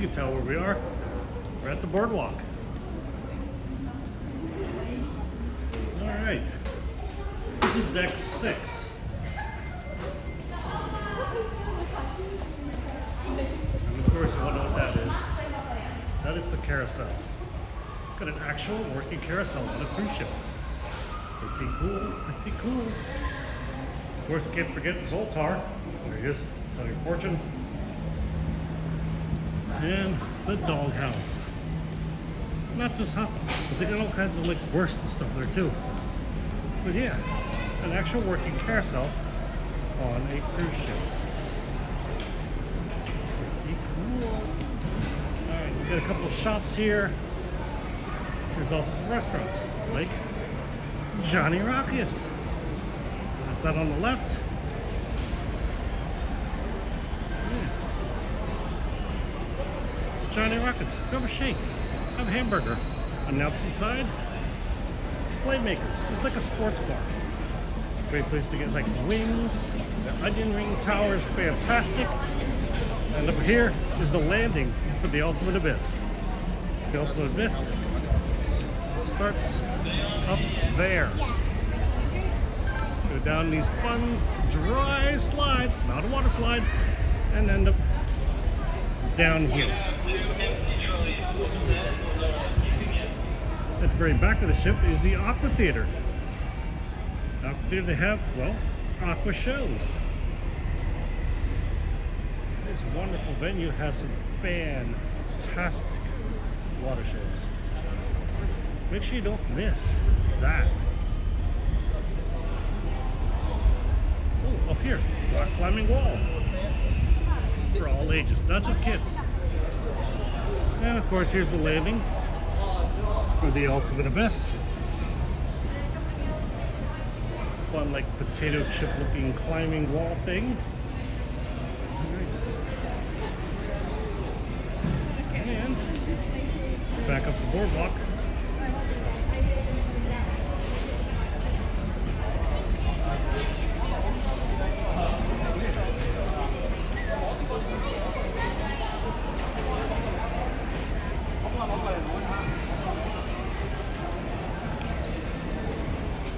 You can tell where we are. We're at the Boardwalk. All right. This is deck 6. And of course, you want to know what that is. That is the carousel. Got an actual working carousel on a cruise ship. Pretty cool, pretty cool. Of course, you can't forget Zoltar. There he is, tell your fortune. And the doghouse. Not just hot dogs, but they got all kinds of like wurst and stuff there too. But yeah, an actual working carousel on a cruise ship. Pretty cool. Alright, we got a couple of shops here. There's also some restaurants, like Johnny Rockets. That's that on the left. Yeah. Johnny Rockets, grab a shake, have a hamburger. On the opposite side, Playmakers. It's like a sports bar. Great place to get like wings. The onion ring tower is fantastic. And over here is the landing for the Ultimate Abyss. The Ultimate Abyss starts up there. Go down these fun, dry slides, not a water slide, and end up down here. At the very back of the ship is the AquaTheater. AquaTheater, they have, well, aqua shows. This wonderful venue has some fantastic water shows. Make sure you don't miss that. Oh, up here, rock climbing wall. For all ages, not just kids. And of course, here's the landing for the Ultimate Abyss. Fun, like potato chip looking climbing wall thing. And back up the boardwalk.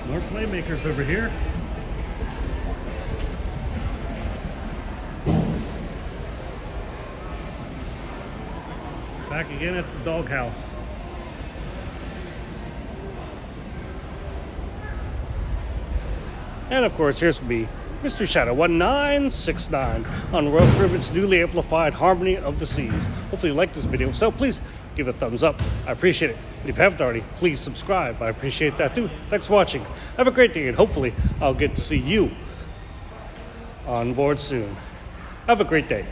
More Playmakers over here. Back again at the doghouse. And of course, here's me, Mr. Shadow 1969 on Royal Caribbean's newly amplified Harmony of the Seas. Hopefully you like this video, so please give it a thumbs up. I appreciate it. And if you haven't already, please subscribe. I appreciate that too. Thanks for watching. Have a great day, and hopefully I'll get to see you on board soon. Have a great day.